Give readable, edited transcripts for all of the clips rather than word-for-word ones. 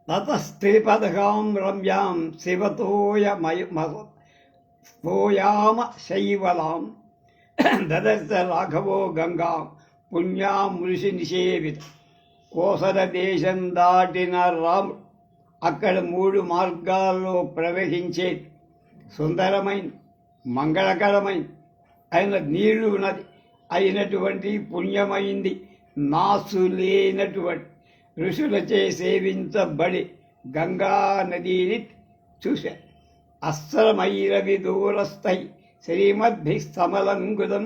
తతస్త్రిపదగాం రమ్యాం శివతోయామ శైవలాం దదర్శ రాఘవో గంగాం పుణ్యాం ఋషి నిషేవిత. కోసల దేశం దాటిన రాముడు అక్కడ 3 మార్గాల్లో ప్రవహించేది సుందరమైన మంగళకరమైన అయిన నీళ్లు నది అయినటువంటి పుణ్యమైంది నాసు లేనటువంటి ఋషులచే సేవించబడి గంగా నదిని చూశారు. అస్సరమైరవి దూరస్థై శ్రీమద్భిస్తమలంగుదం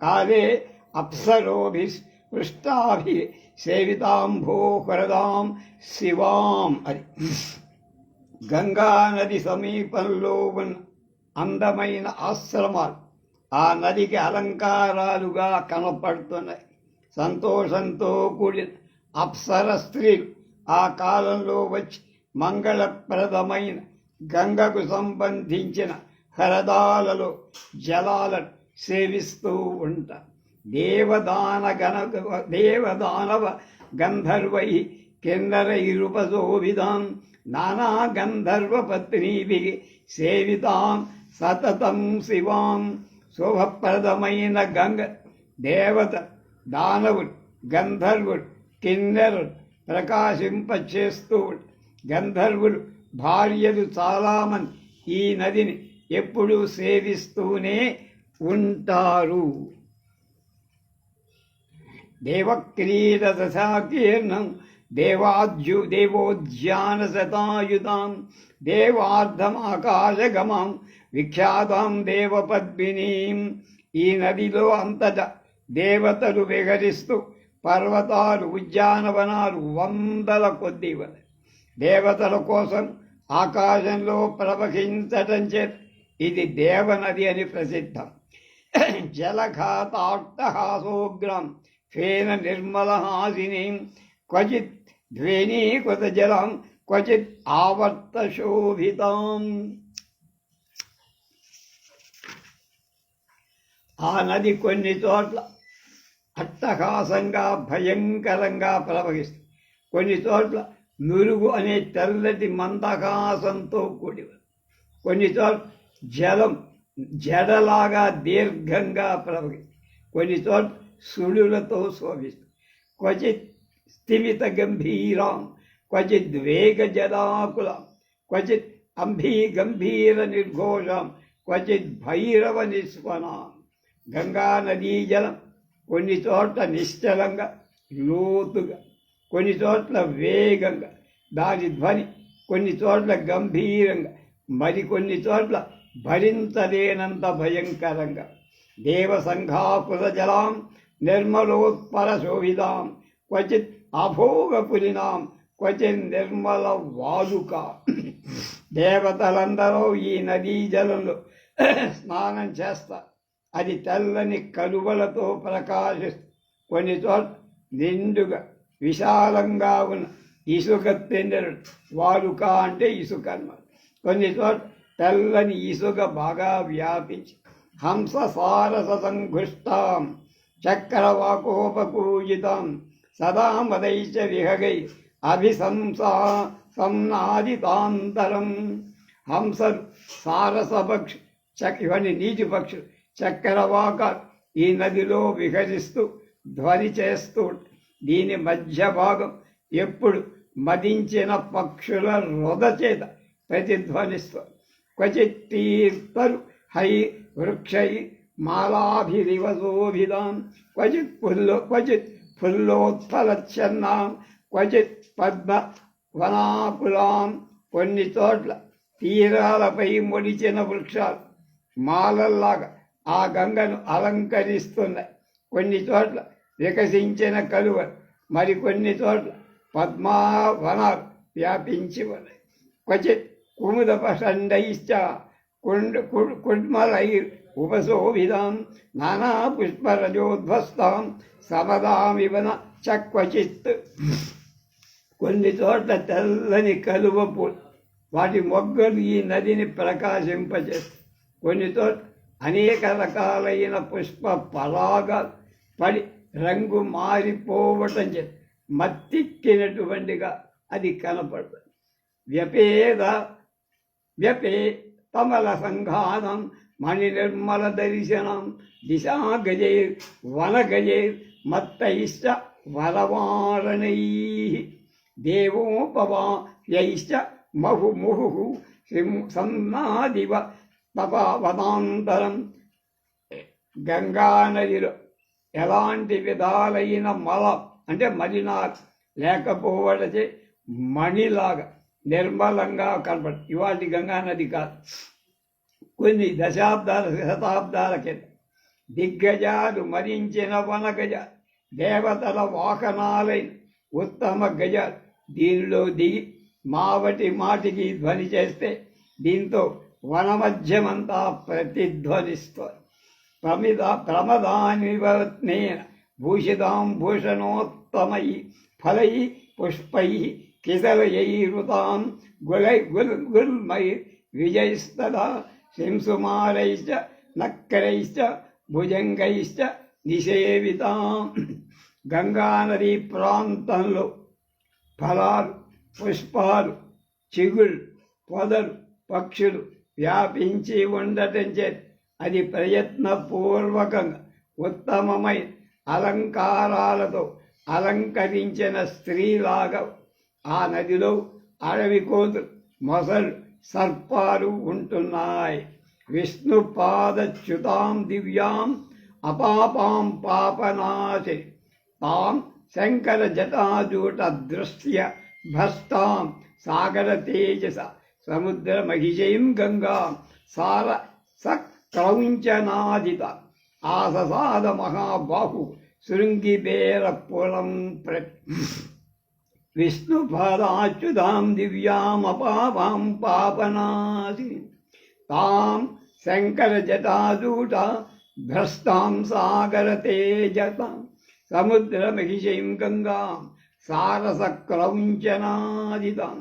కాలే అప్సరోభిస్పృష్టాభి సేవితాంభోహరదాం శివాం. అది గంగా నది సమీపంలో ఉన్న అందమైన ఆశ్రమాలు ఆ నదికి అలంకారాలుగా కనపడుతున్నాయి. సంతోషంతో కూడిన అప్సర స్త్రీలు ఆ కాలంలో వచ్చి మంగళప్రదమైన గంగకు సంబంధించిన హరదాలలో జలాలను సేవిస్తూ ఉంటారు. దేవదానవ గంధర్వై కిన్నరైరుపశోభితాం నానా గంధర్వ పత్నీభి సేవితాం సతతం శివాం. శోభప్రదమైన గంగ దేవత దానవుడు గంధర్వుడు కిన్నెరుడు ప్రకాశింపచేస్తూ గంధర్వులు భార్యలు చాలామంది ఈ నదిని ఎప్పుడూ సేవిస్తూనే ఉంటారు. దేవక్రీడదశాకీర్ణం దేవోద్యాన శతాయుతాం దేవార్ధమాకాశగమాం విఖ్యాతాం దేవపద్మినీం. ఈ నదిలో అంతటా దేవతలు విహరిస్తూ పర్వతాలు ఉద్యానవనాలు 100ల కొద్దీ ఉన్నాయి. దేవతల కోసం ఆకాశంలో ప్రవహించటం చేత ఇది దేవనది అని ప్రసిద్ధం. జలఘాతాట్టహాసోగ్రం ఫేన నిర్మలహాసినీం క్వచిత్ ధ్వేనీకృత జలం క్వచిత్ ఆవర్తశోభితాం. ఆ నది కొన్ని చోట్ల అట్టహాసంగా భయంకరంగా ప్రవహిస్తుంది. కొన్ని చోట్ల నురుగు అనే తెల్లటి మందహాసంతో కూడి, కొన్ని చోట్ల జలం జడలాగా దీర్ఘంగా ప్రవహిస్తుంది, కొన్ని చోట్ల సుడులతో శోభిస్తుంది. క్వచిత్ స్థిమిత గంభీరాం క్వచిత్ వేగ జలాకులం క్వచిత్ అంభీ గంభీర నిర్ఘోషం క్వచిత్ భైరవ నిస్వనాం. గంగా నదీ జలం కొన్ని చోట్ల నిశ్చలంగా లోతుగా, కొన్ని చోట్ల వేగంగా, దాని ధ్వని కొన్ని చోట్ల గంభీరంగా, మరికొన్ని చోట్ల భరించలేనంత భయంకరంగా. దేవసంఘాకుల జలాం నిర్మలోత్పల శోభితాం క్వచిత్ అభోగపులినాం క్వచిత్ నిర్మల వాలుక. దేవతలందరూ ఈ నదీ జలంలో స్నానం చేస్తారు. అది తెల్లని కలువలతో ప్రకాశిస్తుంది. కొన్ని చోట్ల నిండుగా విశాలంగా ఉన్న ఇసుక తెండెరడు, వాలుక అంటే ఇసుక అన్నమాట. కొన్ని చోట్ల తెల్లని ఇసుక బాగా వ్యాపించి హంస సారస సంఘుష్టాం చక్రవాకోపకూజితాం సదా మదైచ విహగై సంనాదితాంతరం. హంసలు సారస పక్షి ఇవన్నీ నీటి పక్షులు చక్రవాక ఈ నదిలో విహరిస్తూ ధ్వని చేస్తూ దీని మధ్య భాగం ఎప్పుడు మదించిన పక్షుల రొద చేత ప్రతిధ్వనిస్తుంది. క్వచిత్ తీర్థరు హై వృక్షై మాలాభిరివశోభితాం క్వచిత్ ఫుల్లోత్ఫలచ్ఛన్నాం క్వచిత్ పద్మ వనాకులాం. కొన్ని చోట్ల తీరాలపై మొడిచిన వృక్షాలు మాలల్లాగా ఆ గంగను అలంకరిస్తున్నాయి. కొన్ని చోట్ల వికసించిన కలువలు, మరికొన్ని చోట్ల పద్మావనాలు వ్యాపించి ఉన్నాయి. క్వచిత్ కుముదపషండైశ్చ కుడ్మలైర్ ఉపశోభితాం నానా పుష్పరజోధ్వస్తాం సమదామివన చక్వచిత్. కొన్ని చోట్ల తెల్లని కలువ పూలు, వాటి మొగ్గలు ఈ నదిని ప్రకాశింపజేస్తాయి. కొన్ని చోట్ల అనేక రకాలైన పుష్ప పరాగాలు పడి రంగు మారిపోవటం చేత మత్తిక్కినటువంటిగా అది కనపడుతుంది. వ్యపేద వ్యపే తమల సంఘానం మణినిర్మల దర్శనం దిశా గజైర్ వనగజైర్ మత్తైశ్చ వరవారణై దేవోపవాయైశ్చ మహుముహు సన్నాదివ తపవనాంతరం. గంగానదిలో ఎలాంటి విధాలైన మల అంటే మలినాలు లేకపోవడచే మణిలాగా నిర్మలంగా కనపడు. ఇవాటి గంగానది కాదు, కొన్ని దశాబ్దాల శతాబ్దాల కింద దిగ్గజాలు మరించిన వనగజ దేవతల వాహనాలైన ఉత్తమ గజాలు దీనిలో దిగి మాటికి ధ్వని చేస్తే దీంతో వనమధ్యమంతా ప్రతిధ్వనిస్తుంది. ప్రమదానివర్త్నేన భూషితాం భూషణోత్తమై ఫలై పుష్పై కిసలయైరుతాం గుల్మై విజయస్తదా శంసుమారైశ్చ నక్కరైశ్చ భుజంగైశ్చ నిషేవితాం. గంగానదీ ప్రాంతంలో ఫలాలు, పుష్పాలు, చిగుళ్ళు, పొదలు, పక్షులు వ్యాపించి ఉండటం చేత అది ప్రయత్నపూర్వకంగా ఉత్తమమైన అలంకారాలతో అలంకరించిన స్త్రీలాగా ఆ నదిలో అడవి కోతులు, మొసలు, సర్పాలు ఉంటున్నాయి. విష్ణు పాదచ్యుతాం దివ్యాం అపాపాం పాపనాశి తాం శంకర జటాజూట దృశ్య భస్తాం సాగర తేజస సముద్ర మహిషయం గంగా సార సక్రౌంచనాదిత ఆససాద మహాబాహు శృంగిబేర పురం విష్ణుపాదాచ్యుతాం దివ్యామపాపాం పాపనాశి తాం శంకర జటాజూట భ్రష్టాం సాగర తేజసాం సముద్ర మహిషయం గంగాం సారస క్రౌంచనాదితాం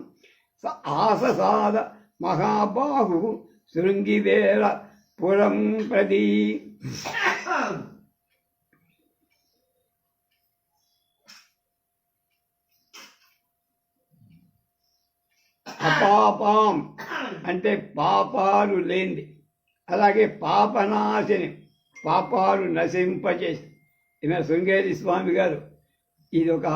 ఆససాద మహాబాహు శృంగివేర పురం ప్రతి. అపాపాం అంటే పాపాలు లేనిది, అలాగే పాపనాశిని పాపాలు నశింపచేసి. ఈమె శృంగేరి స్వామి గారు ఇది ఒక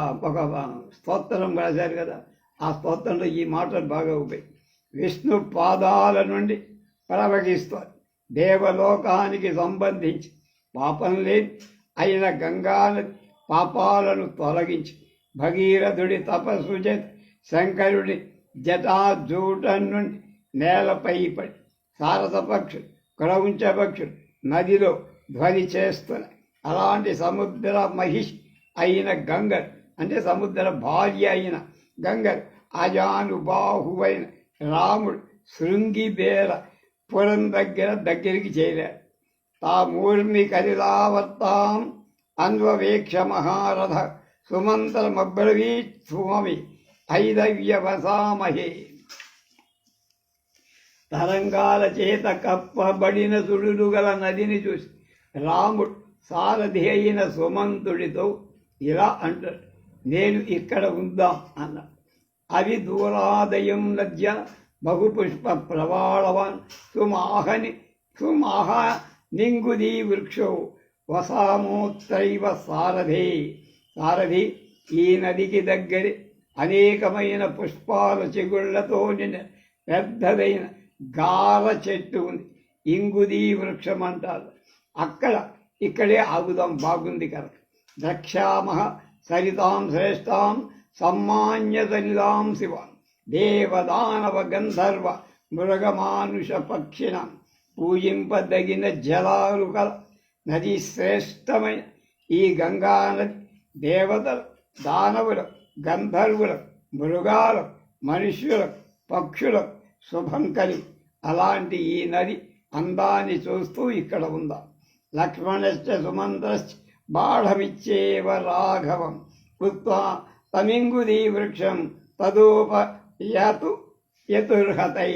స్తోత్రం రాశారు కదా, ఆ స్తోత్రంలో ఈ మాటలు బాగా ఉపయోగ. విష్ణు పాదాల నుండి ప్రవహిస్తారు. దేవలోకానికి సంబంధించి పాపం లేని అయిన గంగానది పాపాలను తొలగించి భగీరథుడి తపస్సు చేత శంకరుడి జటాజూటం నుండి నేలపై పడి సారస పక్షులు, క్రౌంచ పక్షులు నదిలో ధ్వని చేస్తున్నాయి. అలాంటి సముద్ర మహిష్ అయిన గంగర్ అంటే సముద్ర భార్య అయిన గంగర్ అజానుబాహువైన రాముడు శృంగిబేర పురం దగ్గరికి చేరాడు. తామూర్మి కరిలావర్తాం అన్వవేక్ష మహారథ సుమంత్రమబ్రవీత్ స్వామి ఐదవ్యవసామహే. తరంగాల చేత కప్పబడిన సుడులు గల నదిని చూసి రాముడు సారథి అయిన సుమంతుడితో ఇలా అంటాడు, నేను ఇక్కడ ఉందాం అన్నాడు. అవి దూరాదయం నద్య బహుపుష్ప ప్రవాళవాన్ సుమాహ నింగుదీ వృక్షో వసామోత్రైవ సారథే. సారథి, ఈ నదికి దగ్గరి అనేకమైన పుష్పాల చిగుళ్లతో నిన్న పెద్దదైన గాల చెట్టు ఉంది, ఇంగుదీ వృక్షం అంటారు. ఇక్కడే ఆగుదాం, బాగుంది కనుక. ద్రక్ష్యామః సరితాం శ్రేష్టాం సమ్మాన్య సనిదాం శివాం దేవదానవ గంధర్వ మృగమానుష పక్షిణం. పూజింపదగిన జలాలు కల నది శ్రేష్టమైన ఈ గంగానది దేవతలు, దానవులకు, గంధర్వులకు, మృగాలకు, మనుష్యులకు, పక్షులకు శుభం కలిగి. అలాంటి ఈ నది అందాన్ని చూస్తూ ఇక్కడ ఉందాం. లక్ష్మణశ్చ సుమంత్రశ్చ బాఢమిచ్చేవ రాఘవం కృత్వా తమింగుదీ వృక్షం యతుర్హతై.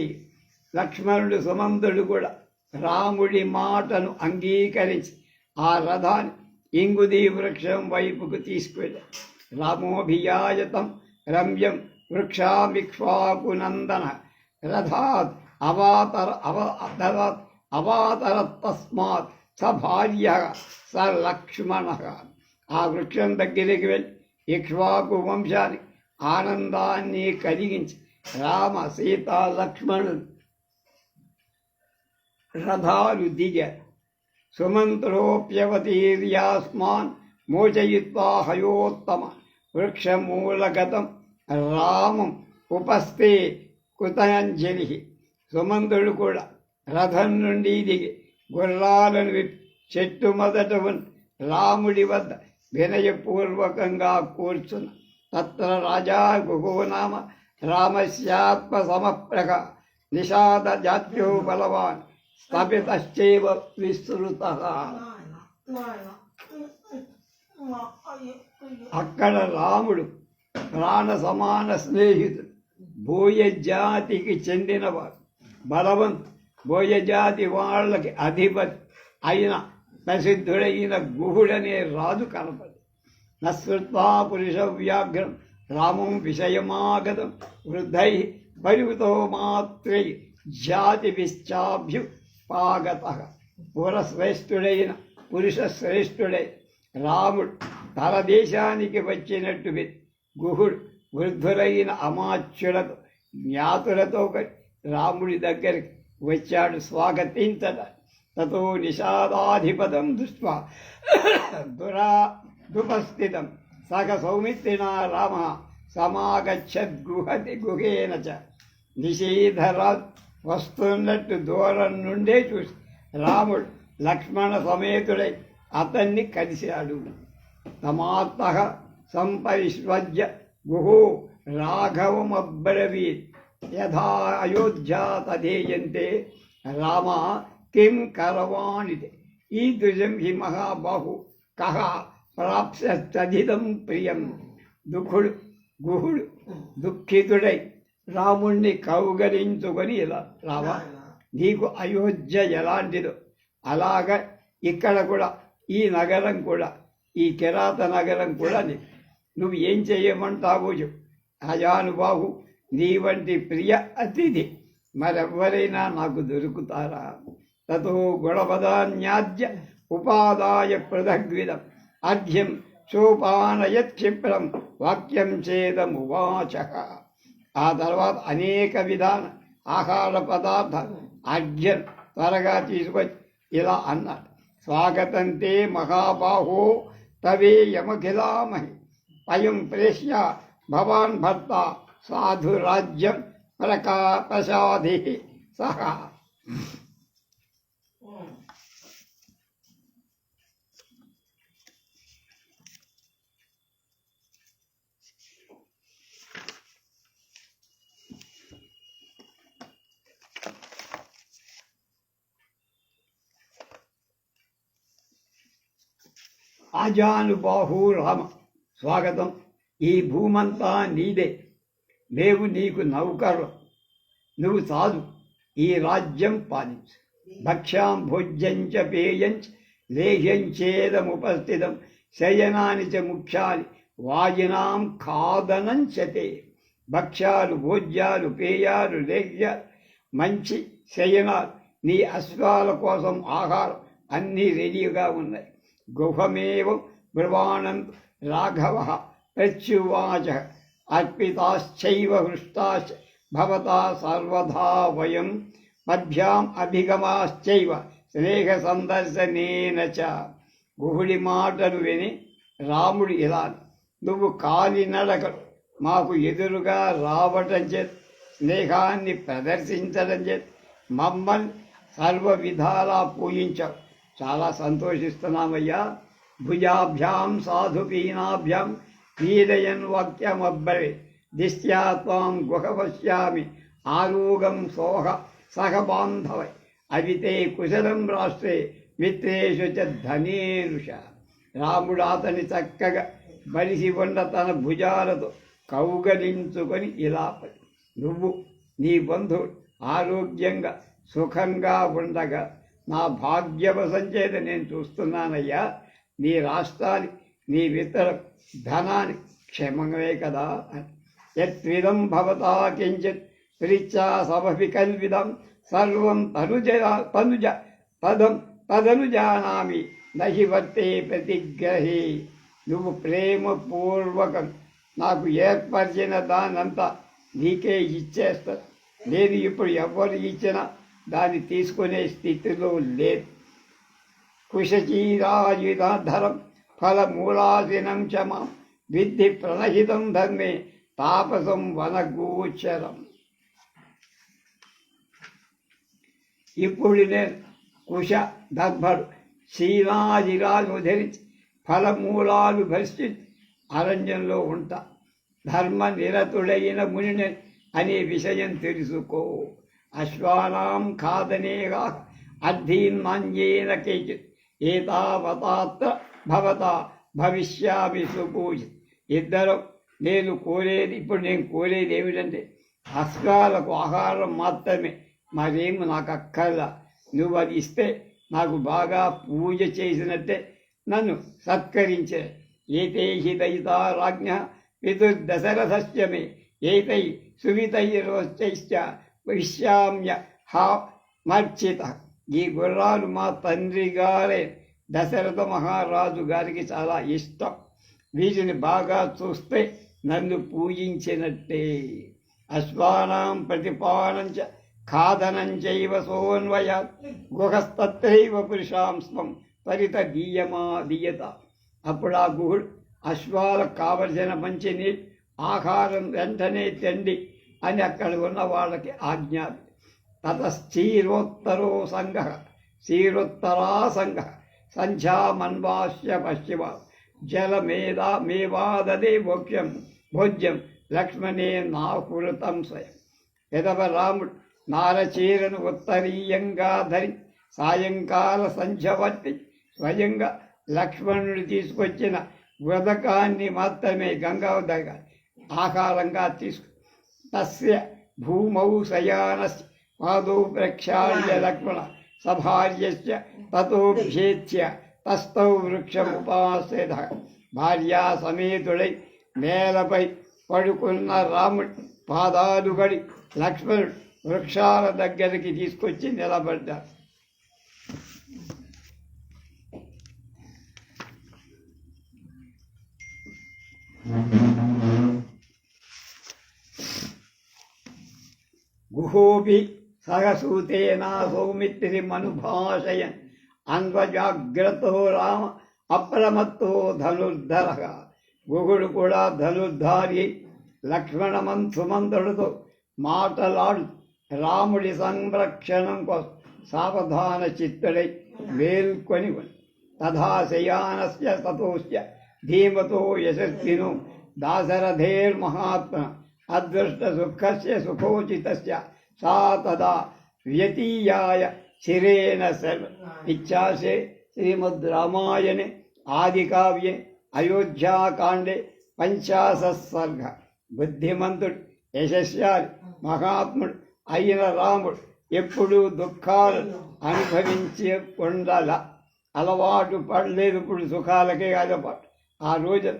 లక్ష్మణుడు సుమంతుడు కూడా రాముడి మాటను అంగీకరించి ఆ రథాన్ని ఇంగుదీ వృక్షం వైపుకు తీసుకువెళ్ళారు. రామోభియాయతం రమ్యం వృక్షామిక్ష్వాకునందన రథాత్ అవాతరతస్మాత్ స భార్య స లక్ష్మణ. ఆ వృక్షం దగ్గరికి వెళ్ళి ఇక్ష్వాకు వంశానికి ఆనందాన్ని కలిగించి రామ సీత లక్ష్మణుడు రథాలు దిగారు. సుమంత్రోప్యవతీర్యాస్మాన్ మోచయిత్వా హయోత్తమ వృక్షమూలగతం రామం ఉపస్థే కృతాంజలి. సుమంతుడు కూడా రథం నుండి దిగి గుర్రాలను విప్పి చెట్టు మొదట ఉన్న రాముడి వద్ద వినయపూర్వకంగా కూర్చున్న. తత్ర రాజా గుహో నామ రామస్యాత్మ సమప్రక నిషాద జాత్యో బలవాన్ స్థాపితశ్చైవ విస్తృత. అక్కడ రాముడు ప్రాణ సమాన స్నేహితుడు, బోయ జాతికి చెందినవాడు, బలవంతు, బోయ జాతి వాళ్ళకి అధిపతి అయిన ప్రసిద్ధుడైన గుహుడనే రాజు కనపడి నశ్రుత్వా పురుష వ్యాఘ్రం రామం విషయమాగతం వృద్ధై పరివృతో మాత్రై జాతి విశ్చాభ్యుపాగత. పురశ్రేష్ఠుడైన పురుష శ్రేష్ఠుడై రాముడు తన దేశానికి వచ్చినట్టు గుహుడు వృద్ధులైన అమాత్యులతో జ్ఞాతులతో రాముడి దగ్గరికి వచ్చాడు స్వాగతించడానికి. తతో నిషాదాధిపతం దృష్ట్వా దురాదుపస్థితం సగ సౌమిత్రినా రామ సమాగచ్చద్గుహతి గుహేన చ. నిషీధరాజ్ వస్తున్నట్టు దూరం నుండే చూసి రాముడు లక్ష్మణ సమేతుడై అతన్ని కలిశాడు. తమాత్త సంపరిష్వజ్య గుహో రాఘవమబ్రవీత్ యథా అయోధ్యా తథేయంతే రామ కిం కరవాణితే ఈదృశం హి మహాబాహు కహ ప్రాప్స్యధిదం ప్రియం. గుహుడు దుఃఖితుడై రాముణ్ణి కౌగలించుకొని ఇలా రావా, నీకు అయోధ్య ఎలాంటిదో అలాగ ఇక్కడ కూడా ఈ నగరం కూడా ఈ కిరాత నగరం కూడా నువ్వు ఏం చేయమంటావో చెప్పు. అజానుబాహు నీ వంటి ప్రియ అతిథి మరెవ్వరైనా నాకు దొరుకుతారా? తతో గుణపదాన్యాద్య ఉపాదాయ పృథగ్విదం అర్ఘ్యం సోపానయత్క్షిప్రం వాక్యం చేదమువాచ. ఆ తర్వాత అనేక విధాన ఆహార పదార్థాలు అర్ఘ్యం త్వరగా తీసుకొచ్చి ఇలా అన్నాడు. స్వాగతంతే మహాబాహో తవేయమఖిలామహి అయం ప్రేష్య భవాన్ భర్త సాధురాజ్యం ప్రసాది సహా. ఆజానుబాహు రామ, స్వాగతం. ఈ భూమంతా నీదే, మేము నీకు నౌకర్లం, నువ్వు చాలు ఈ రాజ్యం పాలించు. భక్ష్యాం భోజ్యంచ పేయంచ లేహ్యంచేదముపస్థితం శయనాని చ ముఖ్యాని వాజినాం ఖాదనం చతే. భక్ష్యాలు, భోజ్యాలు, పేయాలు, లేహ్యాలు, మంచి శయనాలు, నీ అశ్వాల కోసం ఆహారం అన్నీ రెడీగా ఉన్నాయి. గుహమేవం బ్రువాణం రాఘవ ప్రత్యువాచ అర్పితాశ్చైవ హృష్టాశ్చ భవతా సర్వదా వయం మధ్యాం అభిగమాశ్చైవ స్నేహ సందర్శనేన చ. గుహుడి మాటలు విని రాముడు ఇలా, నువ్వు కాలినడకలు మాకు ఎదురుగా రావటం చేత, స్నేహాన్ని ప్రదర్శించడం చేత మమ్మల్ని సర్వ విధాలా పూజించావు, చాలా సంతోషిస్తున్నామయ్యా. భుజాభ్యాం సాధుపీనాభ్యాం పీడయన్ వాక్యమబ్బరే దిశ్యా త్వాం గుహపశ్యామి ఆరోగం సోహ సహబాంధవై అవితే కుశలం రాష్ట్రే మిత్రేషు చ ధనేరుష. రాముడు అతని చక్కగా బలిసి ఉన్న తన భుజాలతో కౌగలించుకొని ఇలా పడి, నువ్వు నీ బంధువుడు ఆరోగ్యంగా సుఖంగా ఉండగా నా భాగ్యవశం చేత నేను చూస్తున్నానయ్యా. నీ రాష్ట్రానికి, నీ విత్తనం ధనానికి క్షేమమే కదా అని. యత్విదం భవతా కించిత్ ప్రీత్యా సమపి కల్విదం సర్వం తదనుజానామి నహి వర్తే ప్రతిగ్రహే. నువ్వు ప్రేమపూర్వకం నాకు ఏర్పరిచిన దానంతా నీకే ఇచ్చేస్తా. నేను ఇప్పుడు ఎవరు ఇచ్చినా దాన్ని తీసుకునే స్థితిలో లేదు. కుశచీరాయుధాధరం ఫలమూలాసినం చ మాం విద్ధి ప్రణహితం ధర్మే తాపసం వనగోచరం. ఇప్పుడు నేను కుశ దర్భడు క్షీరాజిరాలు ధరించి ఫలమూలాలు భర్షించి అరణ్యంలో ఉంటా. ధర్మ నిరతుడైన మునిని అనే విషయం తెలుసుకో. అశ్వానాం ఖాదనేగా అర్ధీన్మాంజేన కేచిత్ ఏతావతాత్ర భవతా భవిష్యామి సుపూజిత్. ఇద్దరు నేను కోరేది ఏమిటంటే అశ్వాలకు ఆహారం మాత్రమే, మరేమి నాకు అక్కర్లా. నువ్వు అది ఇస్తే నాకు బాగా పూజ చేసినట్టే నన్ను సత్కరించే. ఏతే హి దయితా రాజ్ఞ పితుర్దశరథస్య మే ఏతై సువితైరోశ్చైశ్చ విశ్యామ్య మర్చిత. ఈ గుర్రాలు మా తండ్రి గారే దశరథ మహారాజు గారికి చాలా ఇష్టం. వీటిని బాగా చూస్తే నన్ను పూజించినట్టే. అశ్వానాం ప్రతిపానంచ ఖాదనంచైవ సోన్వయాత్ గుహస్తత్రైవ పురుషాంస్వం పరితదీయత. అప్పుడు ఆ గుహుడు అశ్వాలకు కావలసిన మంచిని ఆహారం వెంటనే తెండి అని అక్కడ ఉన్న వాళ్ళకి ఆజ్ఞాపి. తతశ్చీరోత్తరో సంఘ క్షీరోత్తరా సంఘ సంధ్యామన్వాస్య పశ్చిమ జలమేవాదదే భోజ్యం లక్ష్మణే నాకృతం స్వయం. ఎదవ రాముడు నారచీరను ఉత్తరీయంగా ధరి సాయంకాల సంధ్యవర్తి స్వయంగా లక్ష్మణుడు తీసుకొచ్చిన ఉదకాన్ని మాత్రమే గంగా దగ్గర ఆహారంగా తీసుకు తస్య భూమౌ శయానస్య పాదౌ ప్రక్షాళ్య లక్ష్మణ సభార్యస్య తతోభ్యేత్య తస్థౌ వృక్షముపాశ్రిత. భార్యా సమేతుడై నేలపై పడుకున్న రాముడి పాదాలు గడి లక్ష్మణుడు వృక్షాల దగ్గరికి తీసుకొచ్చి నిలబడ్డాడు. గుహోపి సహసూతేనా సౌమిత్రిమనుభాషయన్ అన్వజాగ్రతో రామ అప్రమత్తో ధనుర్ధర. గుహుడు కూడా ధనుర్ధారి లక్ష్మణమంతుమంతుడితో మాటలాడు రాముడి సంరక్షణం కోసం సావధాన చిత్తుడై వేల్కొని తథా శయానస్య తతోస్య ధీమతో యశస్వినో దాశరథేర్మహాత్మ అదృష్ట సుఖస్య సుఖోచితస్య సా తదా వ్యతీయాయ చిరేణ సర్వ. ఇచ్చాసే శ్రీమద్ రామాయణే ఆదికావ్యే అయోధ్యాకాండే 50 సర్గ. బుద్ధిమంతుడు యశస్యాలి మహాత్ముడు అయిన రాముడు ఎప్పుడూ దుఃఖాలు అనుభవించి ఉండాల. అలవాటు పడలేదు, ఇప్పుడు సుఖాలకే అలవాటు. ఆ రోజు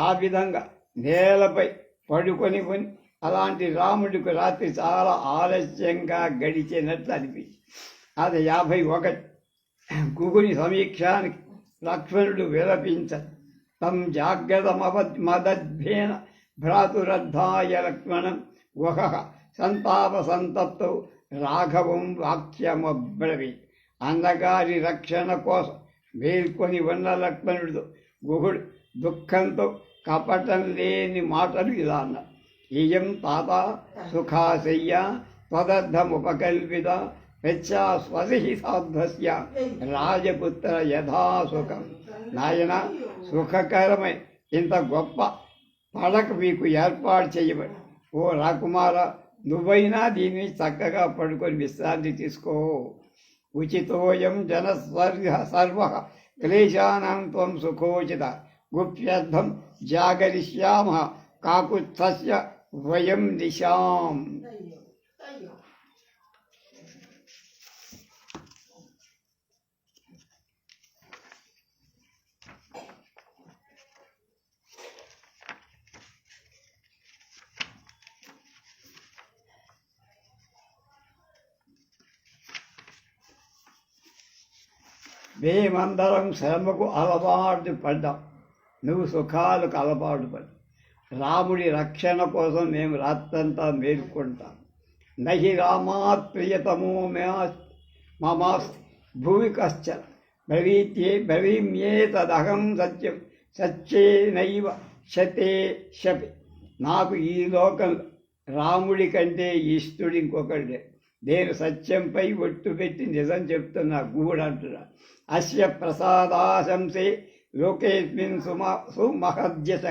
ఆ విధంగా నేలపై పడుకొని అలాంటి రాముడికి రాత్రి చాలా ఆలస్యంగా గడిచినట్లు అనిపించింది. అది 51. గుహుని సమీక్షానికి లక్ష్మణుడు విలపించ తం జాగ్రత్తమదద్భేన భ్రాతురద్ధాయ లక్ష్మణం గుహ సంతాప సంతప్తో రాఘవం వాక్యమబ్రవీత్. అన్నగారి రక్షణ కోసం మేల్కొని ఉన్న లక్ష్మణుడితో గుహుడు దుఃఖంతో కపటం లేని మాటలు ఇలా అన్నారు. ఇయం తాత సుఖాశయ్య త్వదర్థముపకల్పిత వెచ్చా స్వసిహితాధ్వస్య రాజపుత్ర యథాసుఖం. నాయన, సుఖకరమై ఇంత గొప్ప పడక మీకు ఏర్పాటు చేయబడి, ఓ రాకుమార, నువ్వైనా దీన్ని చక్కగా పడుకొని విశ్రాంతి తీసుకో. ఉచితోయం సర్వ క్లేశానాం త్వం సుఖోచిత గుప్యర్థం జాగరిష్యామ కాకుత్సస్య వయం నిశాం. మేమందరం శ్రమకు అలవాటు పడ్డాం, నువ్వు సుఖాలకు అలవాటు పడ్డావు. రాముడి రక్షణ కోసం మేము రాత్రంతా మేల్కొంటాం. నహి రామాత్ ప్రియతమో మమాస్తి భువి కశ్చన బ్రవీమ్యేతదహం సత్యం సత్యేనైవ శతే శపి. నాకు ఈ లోకంలో రాముడి కంటే ఇష్టడు ఇంకొకడే. నేను సత్యంపై ఒట్టు పెట్టి నిజం చెప్తున్నా, గుహుడు అంటున్నా. అస్య ప్రసాదాశంసే లోకేస్మిన్ సుమహద్యశ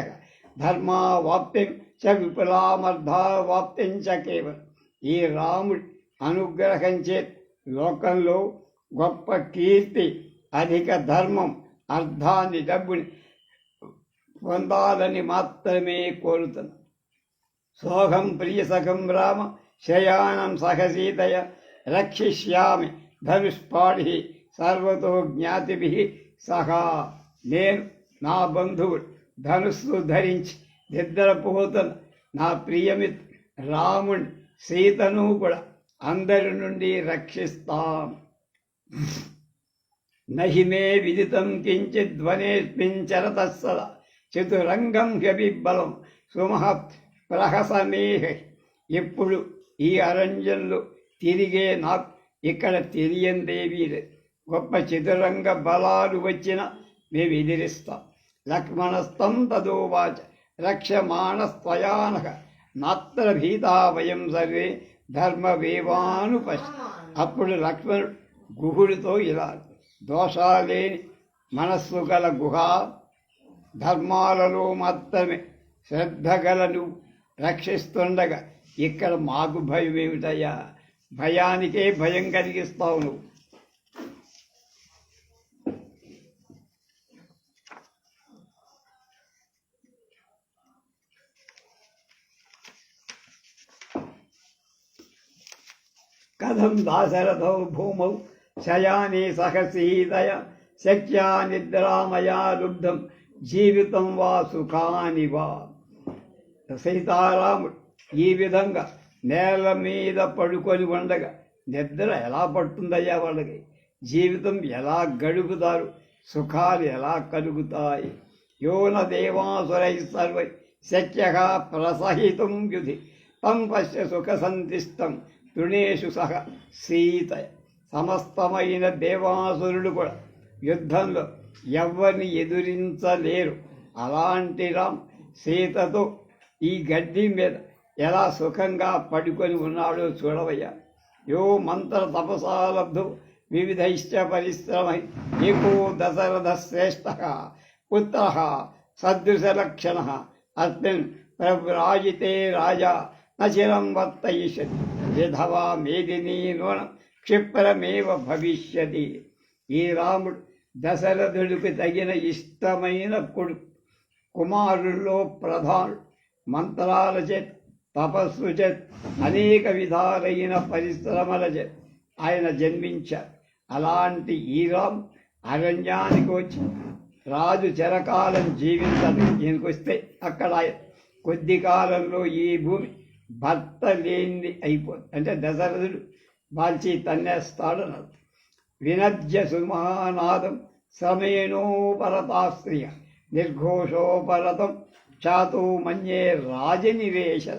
ధర్మావాప్తిం చ విపులామర్థావాప్తిం చ కేవలం. ఈ రాముడి అనుగ్రహం చే లోకంలో గొప్ప కీర్తి, అధిక ధర్మం, అర్థాన్ని, డబ్బుని పొందాలని మాత్రమే కోరుతున్నా. సోహం ప్రియసఖం రామ శయానం సహసీతయ రక్షిష్యామి ధనుష్పాడి సర్వతో జ్ఞాతిభి సహా. నేను నా బంధువుడు ధనుస్సు ధరించి నిద్రపోతున్న నా ప్రియమిత్ర రాముడి సీతను కూడా అందరి నుండి రక్షిస్తాం. నహి మే విదితం కించిత్ వనేస్మిన్ చరతః సదా చతురంగం హ్యబిబ్బలం సుమహత్ ప్రహసమేహ. ఎప్పుడు ఈ అరణ్యంలో తిరిగే నాకు ఇక్కడ తెలియందేవీ లేదు. గొప్ప చతురంగ బలాలు వచ్చినా మేము ఎదిరిస్తాం. లక్ష్మణస్తం తదోవాచ రక్షమాణస్త్వయానః నాత్ర భీతా వయం సర్వే ధర్మవేవానుపశ. అప్పుడు లక్ష్మణుడు గుహుడితో ఇలా, దోషాలేని మనస్సు గల గుహ, ధర్మాలలో మాత్రమే శ్రద్ధ గల నువ్వు రక్షిస్తుండగా ఇక్కడ మాకు భయం ఏమిటయ్యా? భయానికే భయం కలిగిస్తావు నువ్వు. కథం దాశరథౌ భూమౌ శయానే సహసీతయ శక్యా నిద్రామయా లుబ్ధం జీవితం వా సుఖాని వా. సీతారాముడు ఈ విధంగా నేల మీద పడుకొని ఉండగా నిద్ర ఎలా పడుతుందయ్యా వాళ్ళకి? జీవితం ఎలా గడుపుతారు? సుఖాలు ఎలా కలుగుతాయి? యోన దేవాసురై సర్వై శక్య ప్రసహితం యుధి తం పశ్య సుఖ సంతిష్టం తృణేషు సహ సీతయ. సమస్తమైన దేవాసురుడు కూడా యుద్ధంలో ఎవరిని ఎదురించలేరు. అలాంటి రామ్ సీతతో ఈ గడ్డి మీద ఎలా సుఖంగా పడుకొని ఉన్నాడో చూడవయ్యా. యో మంత్ర తపసాలబ్ధు వివిధైశ్చ పరిశ్రమై ఏకో దశరథ శ్రేష్ఠ పుత్ర సదృశలక్షణ అస్మిన్ ప్రవ్రాజితే రాజా నచిరం వర్తయిష్యతి విధవా మేదినీ నూనం క్షిప్రమేవ భవిష్యతి. ఈ రాముడు దశరథుడికి తగిన ఇష్టమైన కొడుకు. కుమారుల్లో ప్రధానుడు. మంత్రాల చేత, తపస్సు చేత, అనేక విధాలైన పరిశ్రమల చేత ఆయన జన్మించారు. అలాంటి ఈ రాము అరణ్యానికి వచ్చి రాజు చిరకాలం జీవించాలి. ఈయనకొస్తే అక్కడ కొద్ది కాలంలో ఈ భూమి భర్త లేనిది అయిపోతుంది. అంటే దశరథుడు బాల్చి తన్నేస్తాడన్నారు. వినద్య సుమహానాదం సమేనోపరతాస్త్రియ నిర్ఘోషోపరతం చాతు మన్యే రాజనివేశన.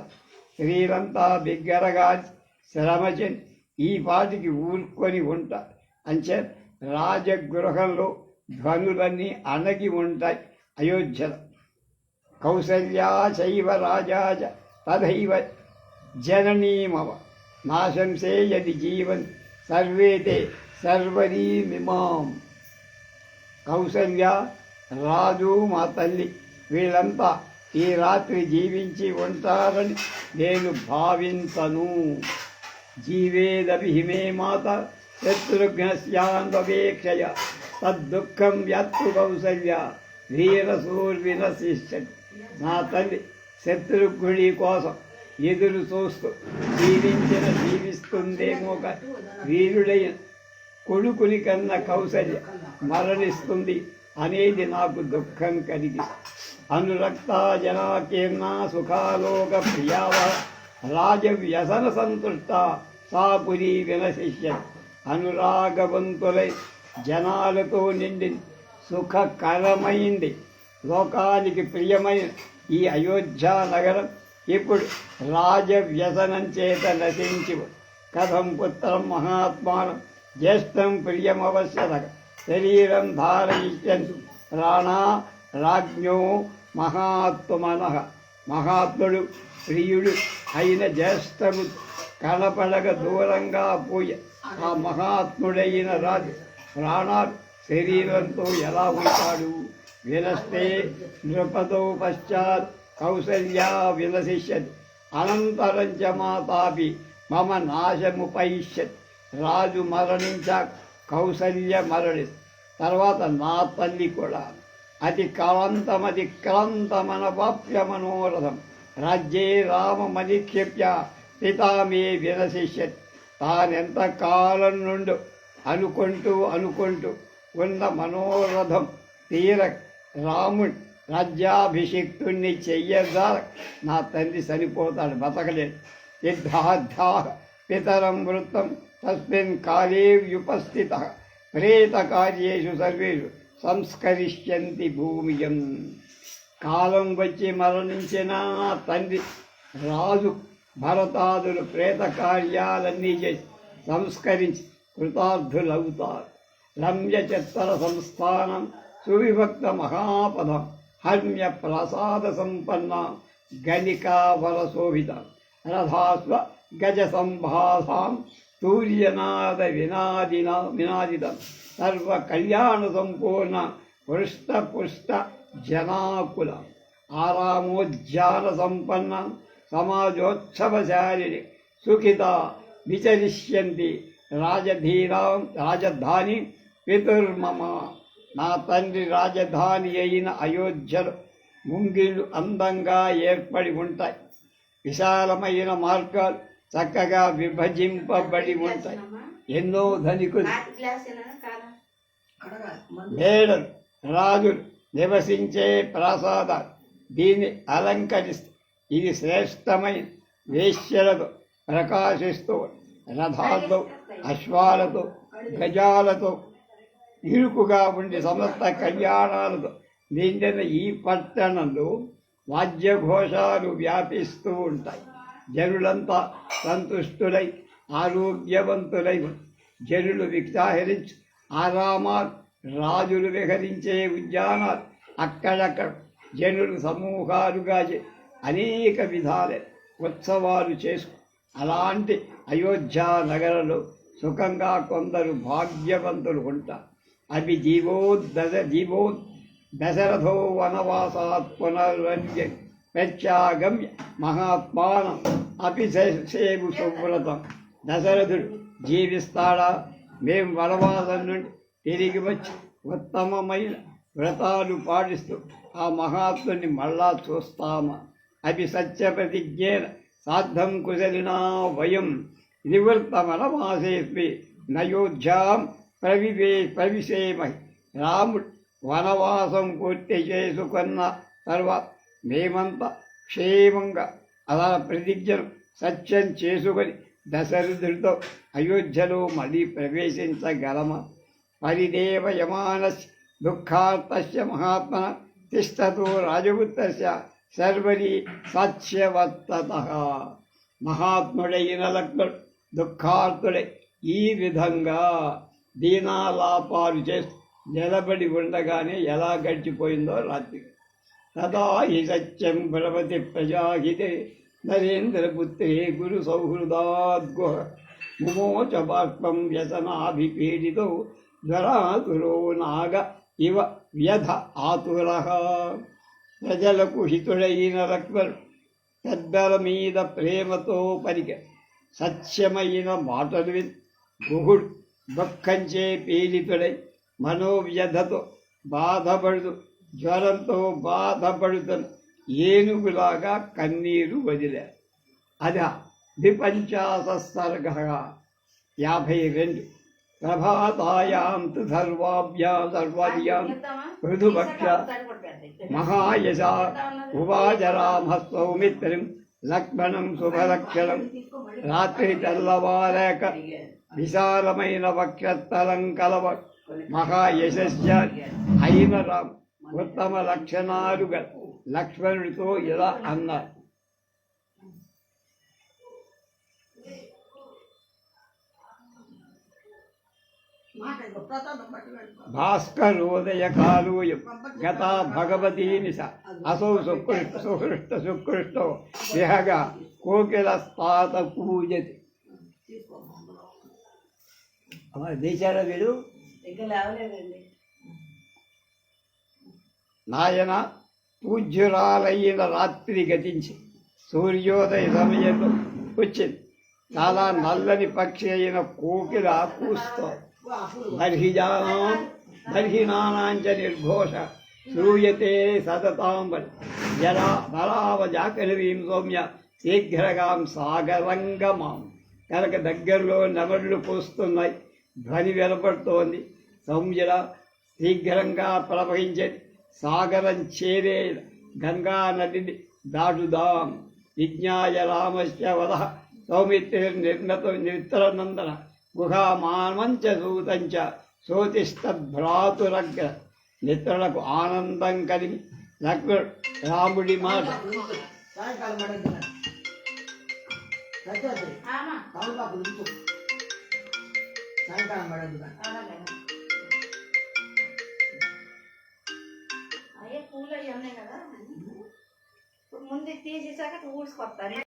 స్త్రీలంతా బిగ్గరగా శ్రమచని ఈ పాటికి ఊరుకొని ఉంటారు. అంచే రాజగృహంలో ధ్వనులన్నీ అణగి ఉంటాయి అయోధ్యలో. కౌసల్యా చైవ రాజాచ తథైవ జననీమవ నాశంసే యది జీవన్ సర్వే తే సర్వరీమిమాం. కౌసల్య, రాజు, మా తల్లి వీళ్ళంతా ఈ రాత్రి జీవించి ఉంటారని నేను భావించను. జీవేదపి హిమే మాత శత్రుఘ్నస్యాంపేక్షయ తద్దుఃఖం యత్తు కౌసల్య వీరసూర్వినశిష్యతి. నా తల్లి శత్రుఘ్నుడి కోసం ఎదురు చూస్తూ జీవిస్తుందేమో కానీ వీరుడైన కొడుకుని కన్న కౌసల్య మరణిస్తుంది అనేది నాకు దుఃఖం కలిగిస్తుంది. అనురక్త జనాకీర్ణ సుఖాలోక ప్రియావ రాజవ్యసన సంతుష్ట సా పురీ వినశిష్యతి. అనురాగవంతులై జనాలతో నిండింది, సుఖకరమైంది, లోకానికి ప్రియమైన ఈ అయోధ్య నగరం ఇప్పుడు రాజవ్యసనం చేత నశించి కథం పుత్రం మహాత్మానం జ్యేష్టం ప్రియమవశ్యత శరీరం ధారయిష్యంతు ప్రాణా రాజ్ఞో మహాత్మనః. మహాత్ముడు ప్రియుడు అయిన జ్యేష్ఠము కనపడక దూరంగా పోయే ఆ మహాత్ముడైన రాజు ప్రాణాలు శరీరంతో ఎలా ఉంటాడు? వినస్తే నృపదో పశ్చాత్ కౌసల్యా వినశిష్యతి అనంతరం చ మాతాపి మమ నాశముపైష్యతి. రాజు మరణించాక కౌసల్య మరణి తర్వాత నా తల్లి కూడా అతి క్రాంతమనవాప్య మనోరథం రాజ్యే రామమధిక్షేప్య పితామే వినశిష్యతి. తానెంత కాలం నుండి అనుకుంటూ ఉన్న మనోరథం తీర రాముడు రాజ్యాభిషిక్తుణ్ణి చెయ్యదా నా తండ్రి చనిపోతాడు, బతకలేడు. యుద్ధార్థా పితరం వృత్తం తస్మిన్ కాలే వ్యుపస్థిత ప్రేత కార్యేషు సర్వేషు సంస్కరిష్యంతి భూమియం. కాలం వచ్చి మరణించిన తండ్రి రాజు భరతాదులు ప్రేత కార్యాలన్నీ చేసి సంస్కరించి కృతార్థులవుతారు. రమ్య చిత్తర సంస్థానం సువిభక్త మహాపదం హర్మ్య ప్రసాద సంపన్న గణికావరశోభిత రథాస్వ గజ సంభాసాం సూర్యనాద వినాదితం సర్వ కళ్యాణ సంపూర్ణ పృష్ట జనాకుల ఆరామోద్యాన సంపన్న సమాజోత్సవశాలిని సుఖిత విచరిష్యంతి రాజధాని పితుర్మమ. నా తండ్రి రాజధాని అయిన అయోధ్యలో ముంగిళ్ళు అందంగా ఏర్పడి ఉంటాయి. విశాలమైన మార్గాలు చక్కగా విభజింపబడి ఉంటాయి. ఎన్నో ధనికులు మేడలు రాజులు నివసించే ప్రాసాదాలు దీన్ని అలంకరిస్తాయి. ఇది శ్రేష్టమైన వేశ్యలతో ప్రకాశిస్తూ రథాలతో అశ్వాలతో గజాలతో ఇరుకుగా ఉండి సమస్త కళ్యాణాలతో నిండిన ఈ పట్టణంలో వాద్యఘోషాలు వ్యాపిస్తూ ఉంటాయి. జనులంతా సంతుష్టులై ఆరోగ్యవంతులై జనులు విక్షాహరించి ఆరామాలు రాజులు విహరించే ఉద్యానాలు అక్కడక్కడ జనులు సమూహాలుగా అనేక విధాల ఉత్సవాలు చేసుకు అలాంటి అయోధ్య నగరంలో సుఖంగా కొందరు భాగ్యవంతులు ఉంటారు. అవి దశరథో వనవాసాత్ పునర్వంద్య ప్రత్యాగమ్య మహాత్మానం అపిసేవు సువ్రతం. దశరథుడు జీవిస్తాడా? మేము వనవాసం నుండి తిరిగి వచ్చి ఉత్తమమైన వ్రతాలు పాటిస్తూ ఆ మహాత్ముని మళ్ళా చూస్తామా? అవి సత్య ప్రతిజ్ఞేన సార్థం కుశలినా వయం నివృత్తమనమాసేస్మి నయోధ్యాం ప్రవిశేమహి. రాముడు వనవాసం పూర్తి చేసుకున్న తర్వాత మేమంతా క్షేమంగా అలా ప్రతిజ్ఞను సత్యం చేసుకొని దశరథుడితో అయోధ్యలో మళ్ళీ ప్రవేశించగలమా? పరిదేవయమానస్య దుఃఖార్తస్య మహాత్మన తిష్టతో రాజపుత్రస్య శర్వరి సత్యవర్తతః. మహాత్ముడైన లక్ష్మణుడు దుఃఖార్తుడై ఈ విధంగా దీనాలాపాలు చేస్తూ నిలబడి ఉండగానే ఎలా గడిచిపోయిందో రాత్రి. తదా హి సత్యం భగవతి ప్రజాహితే నరేంద్రపుత్రే గురు సౌహృదాద్గుహ ముమోచ బాష్పం వ్యసనాభిపీడితో జ్వరాతురో నాగ ఇవ వ్యధ ఆతురః. ప్రజలకు హితుడైన లక్ష్మణుడు పెద్దల మీద ప్రేమతో పలిక సత్యమైన మాటలు విని గుహుడు దుఃఖంచే పీడితుడై మనోవ్యధతో బాధపడుతూ జ్వరంతో బాధపడుతున్న ఏనుగులాగా కన్నీరు వదిలారు. అది 50 సర్గగా 52. ప్రభాతాయాం తు సర్వాభ్యాం మృదుభక్ష మహాయశ ఉవాచ రామ సౌమిత్రం లక్ష్మణం శుభలక్షణం. రాత్రి తెల్లవారాక విశాలమైన వక్షస్థలం కలవ మహాయశస్య అయిన రామ్ ఉత్తమ లక్షణాలు గల లక్ష్మణుడితో ఇలా అన్నారు. భాస్కరోదయ కాలోయం గతా భగవతీ నిశ అసౌ సుకృష్టో విహగా కోకిల స్థాత పూజతి. దేశారా వీడు నాయన పూజ్యురాలైన రాత్రి గతించి సూర్యోదయ సమయంలో వచ్చింది. చాలా నల్లని పక్షి అయిన కోకిల కూస్తో బర్హినానాంచ నిర్ఘోష శ్రూయతే సతతాంబలి జరా బలావజాకరీం సౌమ్య శీఘ్రగాం సాగరంగమాం. కనుక దగ్గరలో నెమళ్ళు పూస్తున్నాయి, ధ్వని వినపడుతోంది. సౌమ్యల శీఘ్రంగా ప్రవహించేది. సాగరం చేరే గంగా నదిని దాటుదాం. విజ్ఞాయ రామస్య వద సౌమిత్రిర్నిర్మితనందన గుహామామంచ సూతంచ సోతిష్టభ్రాతురగ్ర. నిద్రలకు ఆనందం కలిగి లక్ష్మణుడు రాముడి మాట పూలు అవి ఉన్నాయి కదా, ముందు తీసేసాక ఊడ్చుకొస్తాను.